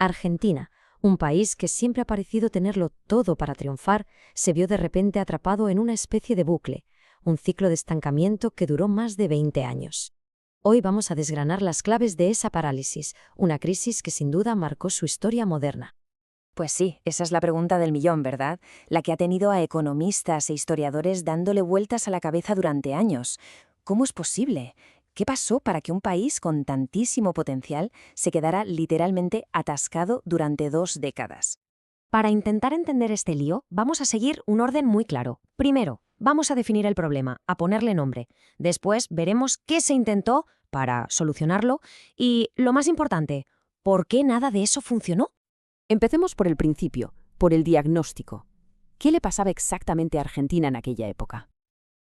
Argentina, un país que siempre ha parecido tenerlo todo para triunfar, se vio de repente atrapado en una especie de bucle, un ciclo de estancamiento que duró más de 20 años. Hoy vamos a desgranar las claves de esa parálisis, una crisis que sin duda marcó su historia moderna. Pues sí, esa es la pregunta del millón, ¿verdad? La que ha tenido a economistas e historiadores dándole vueltas a la cabeza durante años. ¿Cómo es posible? ¿Qué pasó para que un país con tantísimo potencial se quedara literalmente atascado durante 2 décadas? Para intentar entender este lío, vamos a seguir un orden muy claro. Primero, vamos a definir el problema, a ponerle nombre. Después veremos qué se intentó para solucionarlo y, lo más importante, ¿por qué nada de eso funcionó? Empecemos por el principio, por el diagnóstico. ¿Qué le pasaba exactamente a Argentina en aquella época?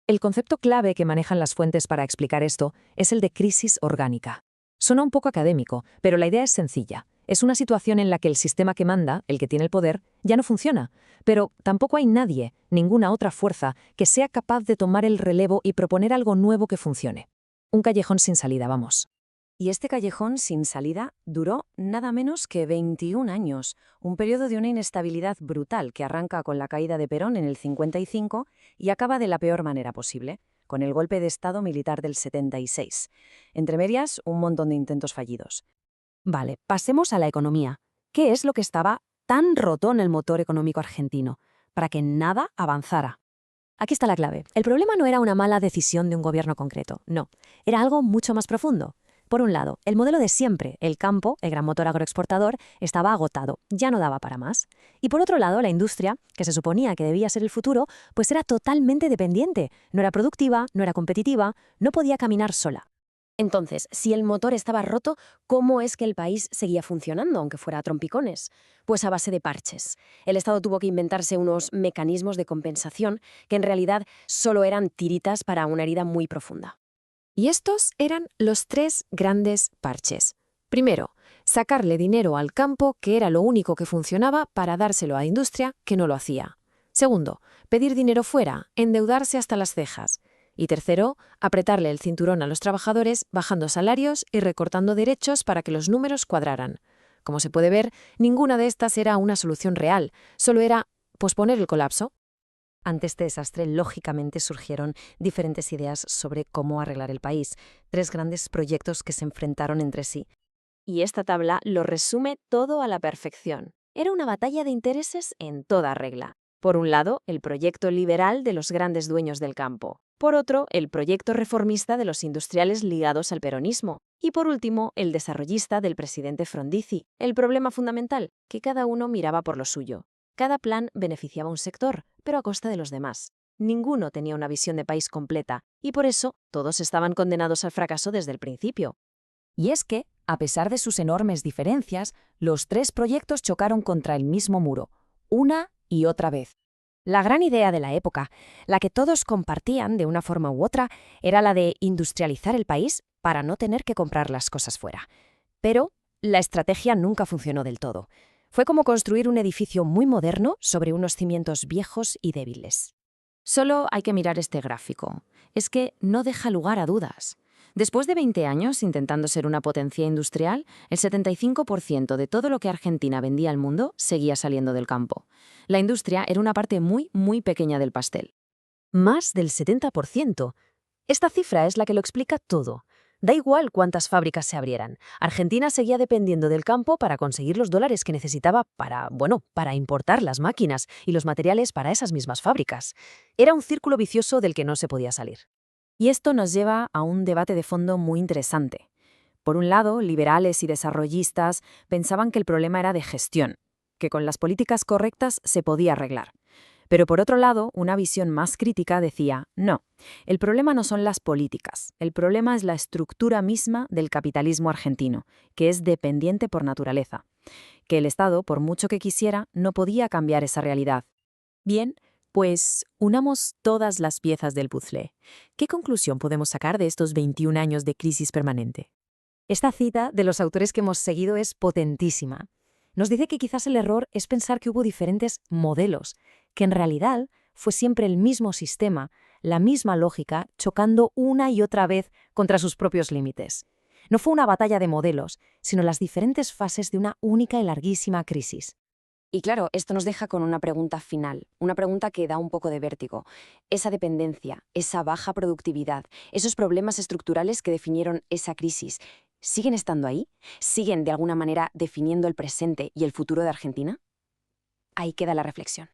El concepto clave que manejan las fuentes para explicar esto es el de crisis orgánica. Suena un poco académico, pero la idea es sencilla. Es una situación en la que el sistema que manda, el que tiene el poder, ya no funciona, pero tampoco hay nadie, ninguna otra fuerza, que sea capaz de tomar el relevo y proponer algo nuevo que funcione. Un callejón sin salida, vamos. Y este callejón sin salida duró nada menos que 21 años, un periodo de una inestabilidad brutal que arranca con la caída de Perón en el 55 y acaba de la peor manera posible, con el golpe de Estado militar del 76. Entre medias, un montón de intentos fallidos. Vale, pasemos a la economía. ¿Qué es lo que estaba tan roto en el motor económico argentino para que nada avanzara? Aquí está la clave. El problema no era una mala decisión de un gobierno concreto, no. Era algo mucho más profundo. Por un lado, el modelo de siempre, el campo, el gran motor agroexportador, estaba agotado, ya no daba para más. Y por otro lado, la industria, que se suponía que debía ser el futuro, pues era totalmente dependiente. No era productiva, no era competitiva, no podía caminar sola. Entonces, si el motor estaba roto, ¿cómo es que el país seguía funcionando, aunque fuera a trompicones? Pues a base de parches. El Estado tuvo que inventarse unos mecanismos de compensación que en realidad solo eran tiritas para una herida muy profunda. Y estos eran los 3 grandes parches. Primero, sacarle dinero al campo, que era lo único que funcionaba, para dárselo a la industria, que no lo hacía. Segundo, pedir dinero fuera, endeudarse hasta las cejas. Y tercero, apretarle el cinturón a los trabajadores, bajando salarios y recortando derechos para que los números cuadraran. Como se puede ver, ninguna de estas era una solución real, solo era posponer el colapso. Ante este desastre, lógicamente surgieron diferentes ideas sobre cómo arreglar el país, 3 grandes proyectos que se enfrentaron entre sí. Y esta tabla lo resume todo a la perfección. Era una batalla de intereses en toda regla. Por un lado, el proyecto liberal de los grandes dueños del campo. Por otro, el proyecto reformista de los industriales ligados al peronismo. Y por último, el desarrollista del presidente Frondizi. El problema fundamental, que cada uno miraba por lo suyo. Cada plan beneficiaba a un sector, pero a costa de los demás. Ninguno tenía una visión de país completa, y por eso todos estaban condenados al fracaso desde el principio. Y es que, a pesar de sus enormes diferencias, los 3 proyectos chocaron contra el mismo muro, una y otra vez. La gran idea de la época, la que todos compartían de una forma u otra, era la de industrializar el país para no tener que comprar las cosas fuera. Pero la estrategia nunca funcionó del todo. Fue como construir un edificio muy moderno sobre unos cimientos viejos y débiles. Solo hay que mirar este gráfico. Es que no deja lugar a dudas. Después de 20 años intentando ser una potencia industrial, el 75% de todo lo que Argentina vendía al mundo seguía saliendo del campo. La industria era una parte muy, muy pequeña del pastel. Más del 70%. Esta cifra es la que lo explica todo. Da igual cuántas fábricas se abrieran. Argentina seguía dependiendo del campo para conseguir los dólares que necesitaba para importar las máquinas y los materiales para esas mismas fábricas. Era un círculo vicioso del que no se podía salir. Y esto nos lleva a un debate de fondo muy interesante. Por un lado, liberales y desarrollistas pensaban que el problema era de gestión, que con las políticas correctas se podía arreglar. Pero por otro lado, una visión más crítica decía, no, el problema no son las políticas, el problema es la estructura misma del capitalismo argentino, que es dependiente por naturaleza, que el Estado, por mucho que quisiera, no podía cambiar esa realidad. Bien, pues unamos todas las piezas del puzzle. ¿Qué conclusión podemos sacar de estos 21 años de crisis permanente? Esta cita de los autores que hemos seguido es potentísima. Nos dice que quizás el error es pensar que hubo diferentes modelos, que en realidad fue siempre el mismo sistema, la misma lógica, chocando una y otra vez contra sus propios límites. No fue una batalla de modelos, sino las diferentes fases de una única y larguísima crisis. Y claro, esto nos deja con una pregunta final, una pregunta que da un poco de vértigo. Esa dependencia, esa baja productividad, esos problemas estructurales que definieron esa crisis, ¿siguen estando ahí? ¿Siguen de alguna manera definiendo el presente y el futuro de Argentina? Ahí queda la reflexión.